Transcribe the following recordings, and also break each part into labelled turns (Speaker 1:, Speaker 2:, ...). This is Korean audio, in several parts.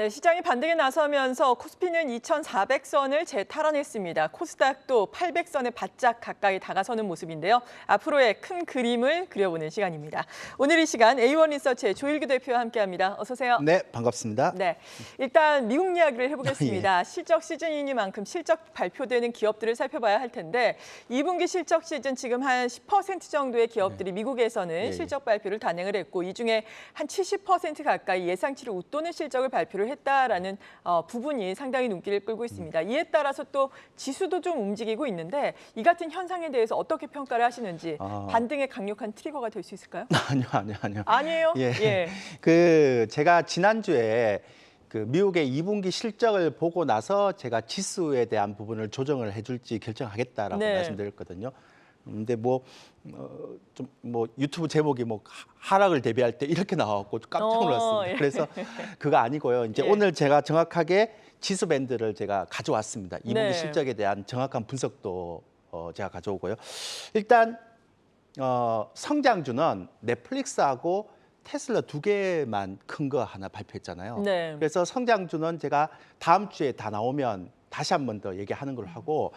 Speaker 1: 네, 시장이 반등에 나서면서 코스피는 2,400선을 재탈환했습니다. 코스닥도 800선에 바짝 가까이 다가서는 모습인데요. 앞으로의 큰 그림을 그려보는 시간입니다. 오늘 이 시간 A1 리서치의 조일규 대표와 함께합니다. 어서 오세요.
Speaker 2: 네, 반갑습니다.
Speaker 1: 네, 일단 미국 이야기를 해보겠습니다. 실적 시즌이니만큼 실적 발표되는 기업들을 살펴봐야 할 텐데 2분기 실적 시즌 지금 한 10% 정도의 기업들이 미국에서는 실적 발표를 단행을 했고 이 중에 한 70% 가까이 예상치를 웃도는 실적을 발표를 했다라는 부분이 상당히 눈길을 끌고 있습니다. 이에 따라서 또 지수도 좀 움직이고 있는데 이 같은 현상에 대해서 어떻게 평가를 하시는지 반등의 강력한 트리거가 될 수 있을까요?
Speaker 2: 아니요.
Speaker 1: 아니에요?
Speaker 2: 예. 제가 지난주에 미국의 2분기 실적을 보고 나서 제가 지수에 대한 부분을 조정을 해줄지 결정하겠다라고 말씀드렸거든요. 근데 유튜브 제목이 하락을 대비할 때 이렇게 나왔고 깜짝 놀랐습니다. 그래서 그거 아니고요. 이제 오늘 제가 정확하게 지수 밴드를 제가 가져왔습니다. 2분기 실적에 대한 정확한 분석도 제가 가져오고요. 일단 성장주는 넷플릭스하고 테슬라 두 개만 큰 거 하나 발표했잖아요. 그래서 성장주는 제가 다음 주에 다 나오면 다시 한 번 더 얘기하는 걸로 하고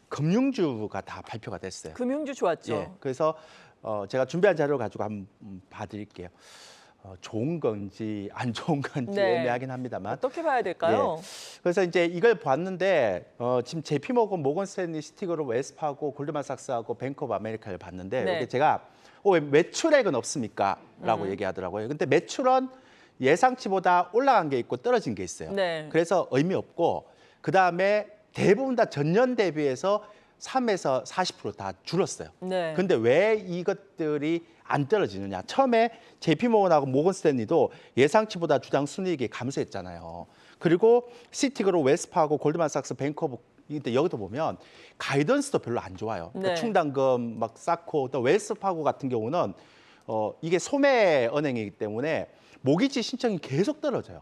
Speaker 2: 금융주가 다 발표가 됐어요.
Speaker 1: 금융주 좋았죠.
Speaker 2: 예, 그래서 제가 준비한 자료를 가지고 한번 봐드릴게요. 좋은 건지 안 좋은 건지 애매하긴 합니다만.
Speaker 1: 어떻게 봐야 될까요?
Speaker 2: 그래서 이제 이걸 봤는데 지금 JP모건, 모건스탠리, 시티그룹, 웨스파하고 골드만삭스하고 뱅크 오브 아메리카를 봤는데 이게 제가 왜 매출액은 없습니까? 라고 얘기하더라고요. 근데 매출은 예상치보다 올라간 게 있고 떨어진 게 있어요. 그래서 의미 없고 그다음에 대부분 다 전년 대비해서 3에서 40% 다 줄었어요. 근데 왜 이것들이 안 떨어지느냐? 처음에 JP모건하고 모건스탠리도 예상치보다 주당 순이익이 감소했잖아요. 그리고 시티그룹, 웨스파하고 골드만삭스, 뱅커브 근데 여기도 보면 가이던스도 별로 안 좋아요. 그러니까 충당금 막 쌓고 또 웨스파하고 같은 경우는 이게 소매 은행이기 때문에 모기지 신청이 계속 떨어져요.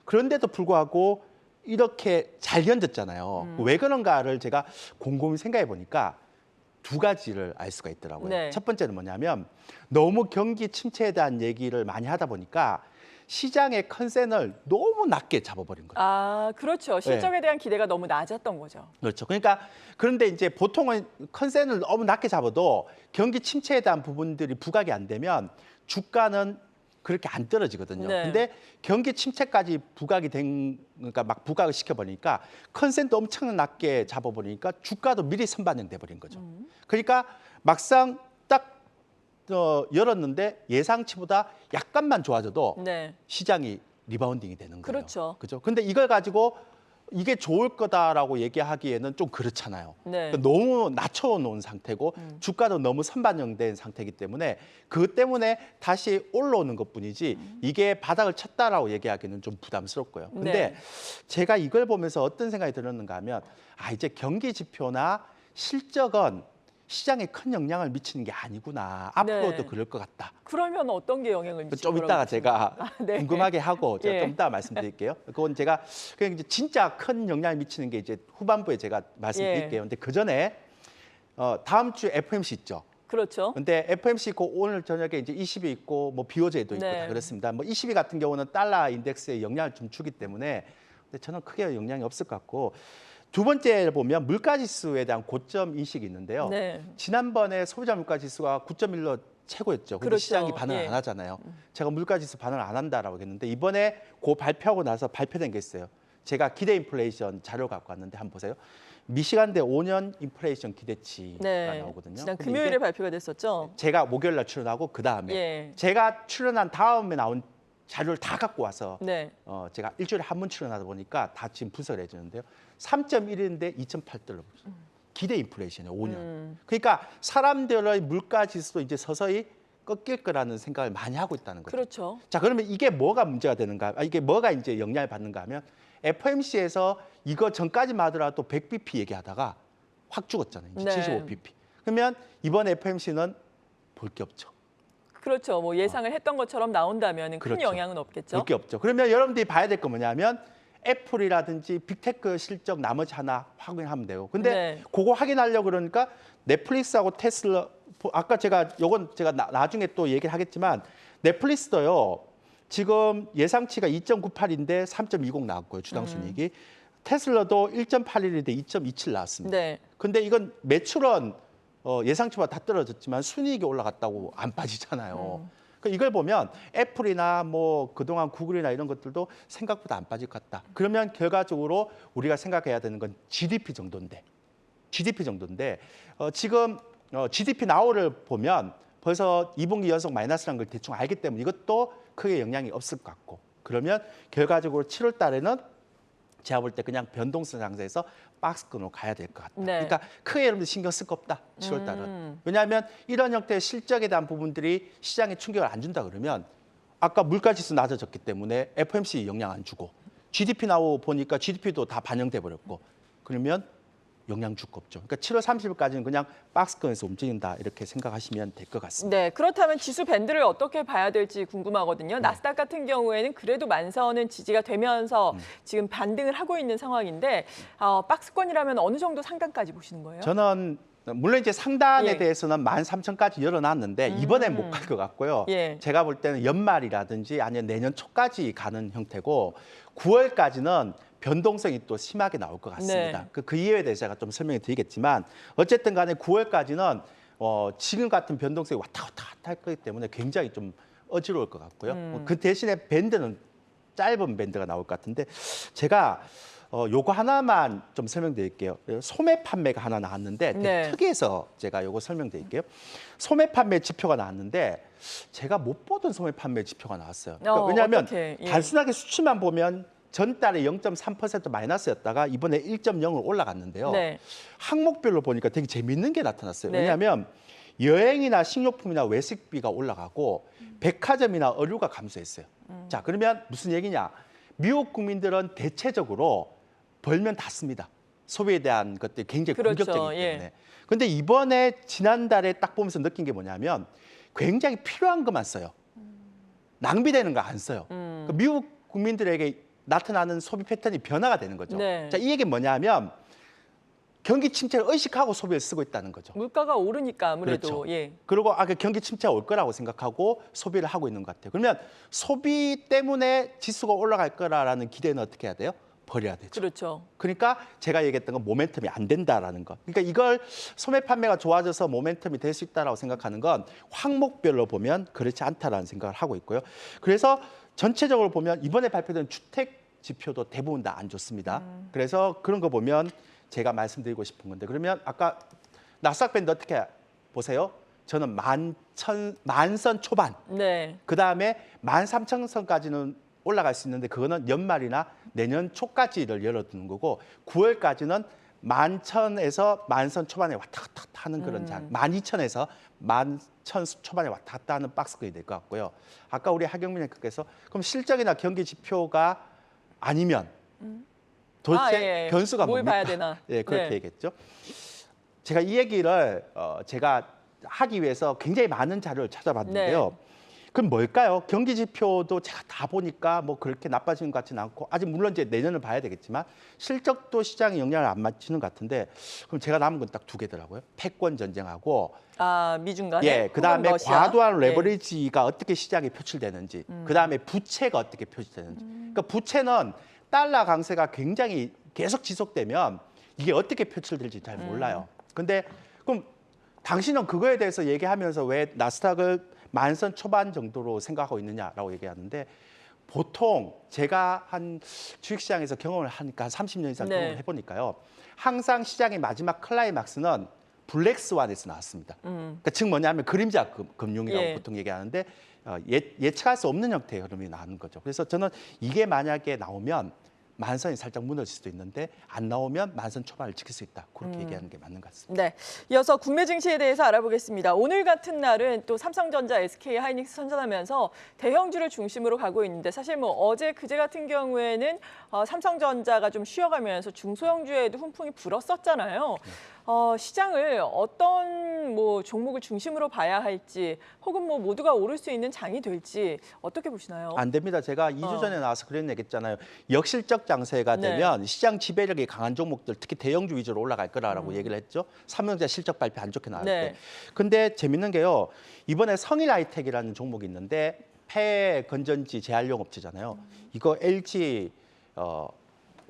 Speaker 2: 그런데도 불구하고 이렇게 잘 견뎠잖아요. 왜 그런가를 제가 곰곰이 생각해 보니까 두 가지를 알 수가 있더라고요. 첫 번째는 뭐냐면 너무 경기 침체에 대한 얘기를 많이 하다 보니까 시장의 컨센을 너무 낮게 잡아버린 거예요.
Speaker 1: 아, 그렇죠. 실적에 대한 기대가 너무 낮았던 거죠.
Speaker 2: 그렇죠. 그런데 이제 보통은 컨센을 너무 낮게 잡아도 경기 침체에 대한 부분들이 부각이 안 되면 주가는 그렇게 안 떨어지거든요. 근데 경기 침체까지 그러니까 막 부각을 시켜버리니까 컨센도 엄청 낮게 잡아버리니까 주가도 미리 선반영돼 버린 거죠. 그러니까 막상 딱 열었는데 예상치보다 약간만 좋아져도 시장이 리바운딩이 되는 거예요. 그렇죠. 근데 이걸 가지고 이게 좋을 거다라고 얘기하기에는 좀 그렇잖아요. 그러니까 너무 낮춰놓은 상태고 주가도 너무 선반영된 상태이기 때문에 그것 때문에 다시 올라오는 것뿐이지 이게 바닥을 쳤다라고 얘기하기는 좀 부담스럽고요. 근데 제가 이걸 보면서 어떤 생각이 들었는가 하면 이제 경기 지표나 실적은 시장에 큰 영향을 미치는 게 아니구나. 앞으로도 그럴 것 같다.
Speaker 1: 그러면 어떤 게 영향을 미치는
Speaker 2: 좀 이따가 제가 궁금하게 하고 제가 좀 이따가 말씀드릴게요. 그건 제가 그냥 이제 진짜 큰 영향을 미치는 게 이제 후반부에 제가 말씀드릴게요. 근데 그 전에 다음 주에 FOMC 있죠.
Speaker 1: 그렇죠.
Speaker 2: 근데 FOMC 있고 오늘 저녁에 이제 20이 있고 BOJ도 있고 다 그렇습니다. 20이 같은 경우는 달러 인덱스에 영향을 좀 주기 때문에 근데 저는 크게 영향이 없을 것 같고 두 번째를 보면 물가지수에 대한 고점 인식이 있는데요. 지난번에 소비자 물가지수가 9.1로 최고였죠. 근데 시장이 반응을 안 하잖아요. 제가 물가지수 반응을 안 한다라고 했는데 이번에 발표하고 나서 발표된 게 있어요. 제가 기대 인플레이션 자료 갖고 왔는데 한번 보세요. 미시간대 5년 인플레이션 기대치가 나오거든요.
Speaker 1: 지난 금요일에 발표가 됐었죠.
Speaker 2: 제가 목요일 날 출연하고 그다음에 제가 출연한 다음에 나온 자료를 다 갖고 와서 제가 일주일에 한 번 출연하다 보니까 다 지금 분석을 해주는데요. 3.1인데 2.8달러. 기대 인플레이션이에요, 5년. 그러니까 사람들의 물가 지수도 이제 서서히 꺾일 거라는 생각을 많이 하고 있다는 거죠.
Speaker 1: 그렇죠.
Speaker 2: 자, 그러면 이게 뭐가 문제가 되는가? 이게 뭐가 이제 영향을 받는가 하면 FOMC에서 이거 전까지만 하더라도 100bp 얘기하다가 확 죽었잖아요. 이제 75bp. 그러면 이번 FOMC는 볼 게 없죠.
Speaker 1: 그렇죠. 뭐 예상을 했던 것처럼 나온다면 큰 영향은 없겠죠.
Speaker 2: 볼 게 없죠. 그러면 여러분들이 봐야 될 거 뭐냐면 애플이라든지 빅테크 실적 나머지 하나 확인하면 돼요. 근데 그거 확인하려고 그러니까 넷플릭스하고 테슬라 아까 요건 제가 나중에 또 얘기를 하겠지만 넷플릭스도요. 지금 예상치가 2.98인데 3.20 나왔고요. 주당 순이익이. 테슬라도 1.81인데 2.27 나왔습니다.
Speaker 1: 네.
Speaker 2: 근데 이건 매출은 예상치보다 다 떨어졌지만 순이익이 올라갔다고 안 빠지잖아요. 그러니까 이걸 보면 애플이나 뭐 그동안 구글이나 이런 것들도 생각보다 안 빠질 것 같다. 그러면 결과적으로 우리가 생각해야 되는 건 GDP 정도인데 지금 GDP 나오를 보면 벌써 2분기 연속 마이너스라는 걸 대충 알기 때문에 이것도 크게 영향이 없을 것 같고 그러면 결과적으로 7월 달에는 제가 볼 때 그냥 변동성 장세에서 박스권으로 가야 될 것 같다.
Speaker 1: 네.
Speaker 2: 그러니까 크게 여러분들 신경 쓸 거 없다. 7월 달은. 왜냐하면 이런 형태의 실적에 대한 부분들이 시장에 충격을 안 준다 그러면 아까 물가지수 낮아졌기 때문에 FOMC 영향 안 주고 GDP 나오고 보니까 GDP도 다 반영돼 버렸고 그러면 영향 줄 거 없죠. 그러니까 7월 30일까지는 그냥 박스권에서 움직인다 이렇게 생각하시면 될 것 같습니다.
Speaker 1: 네, 그렇다면 지수 밴드를 어떻게 봐야 될지 궁금하거든요. 나스닥 같은 경우에는 그래도 10,000선은 지지가 되면서 지금 반등을 하고 있는 상황인데 박스권이라면 어느 정도 상단까지 보시는 거예요?
Speaker 2: 저는 물론 이제 상단에
Speaker 1: 예.
Speaker 2: 대해서는 13,000까지 열어놨는데 이번엔 못 갈 것 같고요.
Speaker 1: 예.
Speaker 2: 제가 볼 때는 연말이라든지 아니면 내년 초까지 가는 형태고 9월까지는 변동성이 또 심하게 나올 것 같습니다.
Speaker 1: 네.
Speaker 2: 그 이유에 대해서 제가 좀 설명을 드리겠지만 어쨌든 간에 9월까지는 지금 같은 변동성이 왔다 갔다 할 거기 때문에 굉장히 좀 어지러울 것 같고요. 그 대신에 밴드는 짧은 밴드가 나올 것 같은데 제가 요거 하나만 좀 설명드릴게요. 소매 판매가 하나 나왔는데 되게
Speaker 1: 네.
Speaker 2: 특이해서 제가 요거 설명드릴게요. 소매 판매 지표가 나왔는데 제가 못 보던 소매 판매 지표가 나왔어요. 그러니까 왜냐하면
Speaker 1: 어떻게? 예.
Speaker 2: 단순하게 수치만 보면 전달에 0.3% 마이너스였다가 이번에 1.0으로 올라갔는데요.
Speaker 1: 네.
Speaker 2: 항목별로 보니까 되게 재밌는 게 나타났어요.
Speaker 1: 네.
Speaker 2: 왜냐하면 여행이나 식료품이나 외식비가 올라가고 백화점이나 의류가 감소했어요. 자, 그러면 무슨 얘기냐? 미국 국민들은 대체적으로 벌면 다 씁니다. 소비에 대한 것들이 굉장히
Speaker 1: 그렇죠.
Speaker 2: 공격적이기
Speaker 1: 예.
Speaker 2: 때문에. 근데 이번에 지난달에 딱 보면서 느낀 게 뭐냐면 굉장히 필요한 것만 써요. 낭비되는 거 안 써요. 그러니까 미국 국민들에게 나타나는 소비 패턴이 변화가 되는 거죠.
Speaker 1: 네.
Speaker 2: 자, 이 얘기는 뭐냐면 경기 침체를 의식하고 소비를 쓰고 있다는 거죠.
Speaker 1: 물가가 오르니까 아무래도
Speaker 2: 그렇죠.
Speaker 1: 예.
Speaker 2: 그리고 그 경기 침체가 올 거라고 생각하고 소비를 하고 있는 것 같아요. 그러면 소비 때문에 지수가 올라갈 거라는 기대는 어떻게 해야 돼요? 버려야 되죠.
Speaker 1: 그렇죠.
Speaker 2: 그러니까 제가 얘기했던 건 모멘텀이 안 된다라는 거. 그러니까 이걸 소매 판매가 좋아져서 모멘텀이 될 수 있다라고 생각하는 건 항목별로 보면 그렇지 않다라는 생각을 하고 있고요. 그래서 전체적으로 보면 이번에 발표된 주택 지표도 대부분 다 안 좋습니다. 그래서 그런 거 보면 제가 말씀드리고 싶은 건데 그러면 아까 나스닥 밴드 어떻게 보세요? 저는 10,000선 초반.
Speaker 1: 네.
Speaker 2: 그다음에 13,000선까지는 올라갈 수 있는데 그거는 연말이나 내년 초까지를 열어두는 거고 9월까지는 11,000에서 10,000선 초반에 왔다 갔다 하는 그런 장, 12,000에서 11,000 초반에 왔다 갔다 하는 박스권이 될 것 같고요. 아까 우리 하경민 앵커께서 그럼 실적이나 경기 지표가 아니면 도대체
Speaker 1: 예.
Speaker 2: 변수가
Speaker 1: 뭘
Speaker 2: 뭡니까?
Speaker 1: 봐야 되나?
Speaker 2: 예, 그렇게
Speaker 1: 네.
Speaker 2: 얘기했죠. 제가 이 얘기를 제가 하기 위해서 굉장히 많은 자료를 찾아봤는데요.
Speaker 1: 네.
Speaker 2: 그럼 뭘까요? 경기 지표도 제가 다 보니까 뭐 그렇게 나빠지는 것 같지는 않고 아직 물론 이제 내년을 봐야 되겠지만 실적도 시장에 영향을 안 미치는 것 같은데 그럼 제가 남은 건 딱 두 개더라고요. 패권 전쟁하고
Speaker 1: 미중 간에
Speaker 2: 예, 그다음에
Speaker 1: 혹은 러시아.
Speaker 2: 과도한
Speaker 1: 예.
Speaker 2: 레버리지가 어떻게 시장에 표출되는지, 그다음에 부채가 어떻게 표출되는지. 그러니까 부채는 달러 강세가 굉장히 계속 지속되면 이게 어떻게 표출될지 잘 몰라요. 근데 그럼 당신은 그거에 대해서 얘기하면서 왜 나스닥을 10,000선 초반 정도로 생각하고 있느냐라고 얘기하는데 보통 제가 한 주식시장에서 경험을 하니까 한 30년 이상
Speaker 1: 네.
Speaker 2: 경험을 해보니까요. 항상 시장의 마지막 클라이막스는 블랙스완에서 나왔습니다. 그러니까 즉 뭐냐면 그림자 금융이라고
Speaker 1: 예.
Speaker 2: 보통 얘기하는데 예측할 수 없는 형태의 흐름이 나오는 거죠. 그래서 저는 이게 만약에 나오면 10,000선이 살짝 무너질 수도 있는데 안 나오면 10,000선 초반을 지킬 수 있다. 그렇게 얘기하는 게 맞는 것 같습니다.
Speaker 1: 네. 이어서 국내 증시에 대해서 알아보겠습니다. 오늘 같은 날은 또 삼성전자, SK 하이닉스 선전하면서 대형주를 중심으로 가고 있는데 사실 뭐 어제 그제 같은 경우에는 삼성전자가 좀 쉬어가면서 중소형주에도 훈풍이 불었었잖아요. 시장을 어떤 뭐 종목을 중심으로 봐야 할지 혹은 뭐 모두가 오를 수 있는 장이 될지 어떻게 보시나요?
Speaker 2: 안 됩니다. 제가 2주 전에 나와서 그런 얘기 했잖아요. 역실적 장세가
Speaker 1: 네.
Speaker 2: 되면 시장 지배력이 강한 종목들, 특히 대형주 위주로 올라갈 거라고 얘기를 했죠. 삼성전자 실적 발표 안 좋게 나올
Speaker 1: 네.
Speaker 2: 때. 근데 재밌는 게요. 이번에 성일 하이텍이라는 종목이 있는데 폐 건전지 재활용 업체잖아요. 이거 LG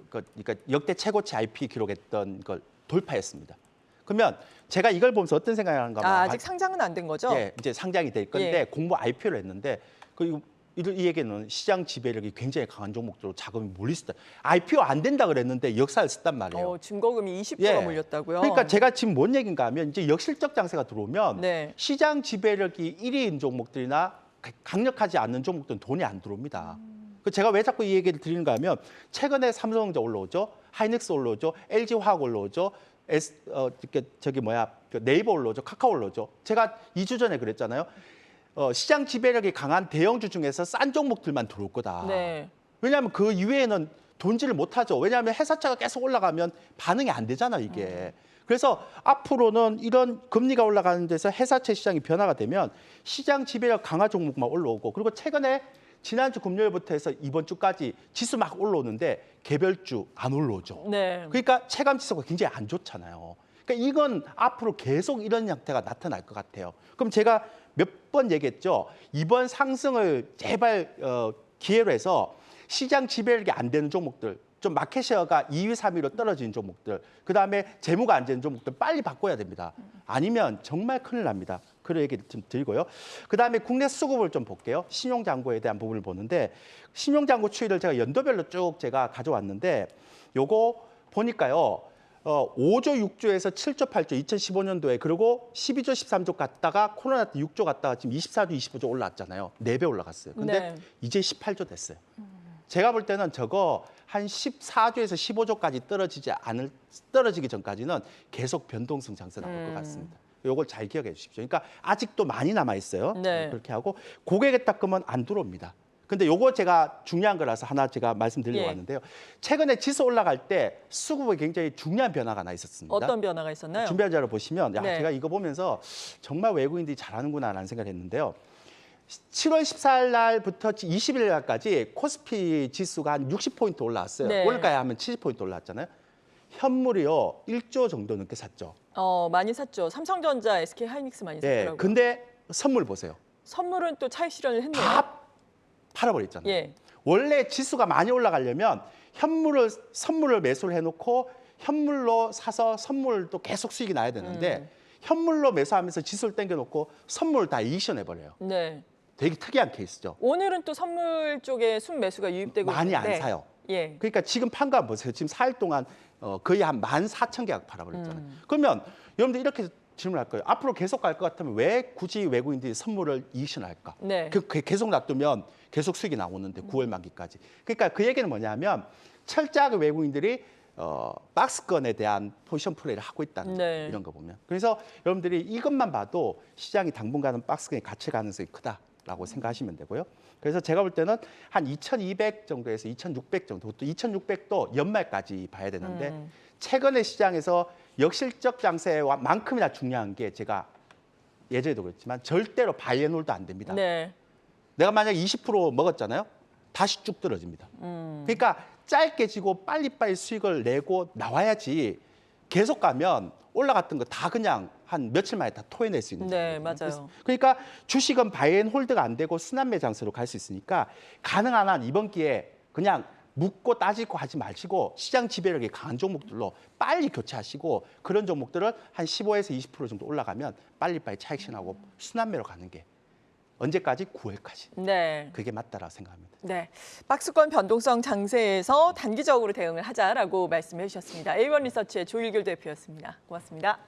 Speaker 2: 그러니까 역대 최고치 IP 기록했던 걸 돌파했습니다. 그러면 제가 이걸 보면서 어떤 생각을 하는가 하면
Speaker 1: 아직 상장은 안 된 거죠?
Speaker 2: 예, 이제 상장이 될 건데
Speaker 1: 예.
Speaker 2: 공모 IPO를 했는데 이 얘기는 시장 지배력이 굉장히 강한 종목들로 자금이 몰렸다. IPO 안 된다 그랬는데 역사를 썼단 말이에요.
Speaker 1: 증거금이 20%
Speaker 2: 예.
Speaker 1: 몰렸다고요?
Speaker 2: 그러니까 제가 지금 뭔 얘기인가 하면 이제 역실적 장세가 들어오면
Speaker 1: 네.
Speaker 2: 시장 지배력이 1위인 종목들이나 강력하지 않는 종목들은 돈이 안 들어옵니다. 그 제가 왜 자꾸 이 얘기를 드리는가 하면 최근에 삼성전자 올라오죠, 하이닉스 올라오죠, LG화학 올라오죠, 그 네이버 올라오죠, 카카오 올라오죠. 제가 2주 전에 그랬잖아요. 시장 지배력이 강한 대형주 중에서 싼 종목들만 들어올 거다.
Speaker 1: 네.
Speaker 2: 왜냐하면 그 이외에는 돈지를 못하죠. 왜냐하면 회사차가 계속 올라가면 반응이 안 되잖아요, 이게. 그래서 앞으로는 이런 금리가 올라가는 데서 회사채 시장이 변화가 되면 시장 지배력 강한 종목만 올라오고, 그리고 최근에 지난주 금요일부터 해서 이번 주까지 지수 막 올라오는데 개별주 안 올라오죠.
Speaker 1: 네.
Speaker 2: 그러니까 체감 지수가 굉장히 안 좋잖아요. 그러니까 이건 앞으로 계속 이런 형태가 나타날 것 같아요. 그럼 제가 몇 번 얘기했죠. 이번 상승을 제발 기회로 해서 시장 지배력이 안 되는 종목들, 좀 마켓쉐어가 2위, 3위로 떨어진 종목들, 그다음에 재무가 안 되는 종목들 빨리 바꿔야 됩니다. 아니면 정말 큰일 납니다. 그런 얘기를 좀 드리고요. 그다음에 국내 수급을 좀 볼게요. 신용잔고에 대한 부분을 보는데 신용잔고 추이를 제가 연도별로 쭉 제가 가져왔는데 요거 보니까요. 5조 6조에서 7조 8조 2015년도에, 그리고 12조 13조 갔다가 코로나 때 6조 갔다가 지금 24조 25조 올라왔잖아요. 4배 올라갔어요. 근데
Speaker 1: 네.
Speaker 2: 이제 18조 됐어요. 제가 볼 때는 저거 한 14조에서 15조까지 떨어지기 전까지는 계속 변동성 장세 나올 것 같습니다. 요걸 잘 기억해 주십시오. 그러니까 아직도 많이 남아 있어요.
Speaker 1: 네.
Speaker 2: 그렇게 하고 고객에 닦으면 안 들어옵니다. 근데 요거 제가 중요한 거라서 하나 제가 말씀드리려고
Speaker 1: 예.
Speaker 2: 하는데요. 최근에 지수 올라갈 때 수급에 굉장히 중요한 변화가 나 있었습니다.
Speaker 1: 어떤 변화가 있었나요?
Speaker 2: 준비한 자료 보시면
Speaker 1: 네.
Speaker 2: 제가 이거 보면서 정말 외국인들이 잘하는구나라는 생각을 했는데요. 7월 14일 날부터 20일 날까지 코스피 지수가 한 60포인트 올라왔어요.
Speaker 1: 네.
Speaker 2: 오늘까지 하면 70포인트 올라왔잖아요. 현물이요 1조 정도 넘게 샀죠.
Speaker 1: 많이 샀죠. 삼성전자, SK 하이닉스 많이
Speaker 2: 네,
Speaker 1: 샀더라고요.
Speaker 2: 근데 선물 보세요.
Speaker 1: 선물은 또 차익 실현을 했네요.
Speaker 2: 다 팔아버렸잖아요.
Speaker 1: 예.
Speaker 2: 원래 지수가 많이 올라가려면 선물을 매수를 해놓고 현물로 사서 선물도 계속 수익이 나야 되는데 현물로 매수하면서 지수를 땡겨놓고 선물 다 이익시해버려요.
Speaker 1: 네.
Speaker 2: 되게 특이한 케이스죠.
Speaker 1: 오늘은 또 선물 쪽에 순매수가 유입되고
Speaker 2: 많이
Speaker 1: 있는데
Speaker 2: 안 사요.
Speaker 1: 예.
Speaker 2: 그러니까 지금 판 거 한번 보세요. 지금 4일 동안 거의 한 14,000개가 팔아버렸잖아요. 그러면 여러분들 이렇게 질문할 거예요. 앞으로 계속 갈 것 같으면 왜 굳이 외국인들이 선물을 이익시할까?
Speaker 1: 네.
Speaker 2: 계속 놔두면 계속 수익이 나오는데 9월 만기까지. 그러니까 그 얘기는 뭐냐면 철저하게 외국인들이 박스권에 대한 포지션 플레이를 하고 있다는
Speaker 1: 네.
Speaker 2: 거예요. 이런 거 보면. 그래서 여러분들이 이것만 봐도 시장이 당분간은 박스권에 갇힐 가능성이 크다라고 생각하시면 되고요. 그래서 제가 볼 때는 한 2,200 정도에서 2,600 정도, 또 2,600도 연말까지 봐야 되는데 최근에 시장에서 역실적 장세만큼이나 중요한 게 제가 예전에도 그랬지만 절대로 바이 앤 홀드 안 됩니다.
Speaker 1: 네.
Speaker 2: 내가 만약 20% 먹었잖아요. 다시 쭉 떨어집니다. 그러니까 짧게 지고 빨리빨리 수익을 내고 나와야지 계속 가면 올라갔던 거 다 그냥 한 며칠 만에 다 토해낼 수 있는
Speaker 1: 네,
Speaker 2: 거거든요.
Speaker 1: 맞아요.
Speaker 2: 그러니까 주식은 바이앤홀드가 안 되고 순환매 장세로 갈 수 있으니까 가능한 한 이번 기회에 그냥 묻고 따지고 하지 마시고 시장 지배력이 강한 종목들로 빨리 교체하시고, 그런 종목들을 한 15에서 20% 정도 올라가면 빨리빨리 차익 실현하고 순환매로 가는 게 언제까지? 9월까지.
Speaker 1: 네.
Speaker 2: 그게 맞다라고 생각합니다.
Speaker 1: 네. 박스권 변동성 장세에서 단기적으로 대응을 하자라고 말씀해 주셨습니다. A1 리서치의 조일결 대표였습니다. 고맙습니다.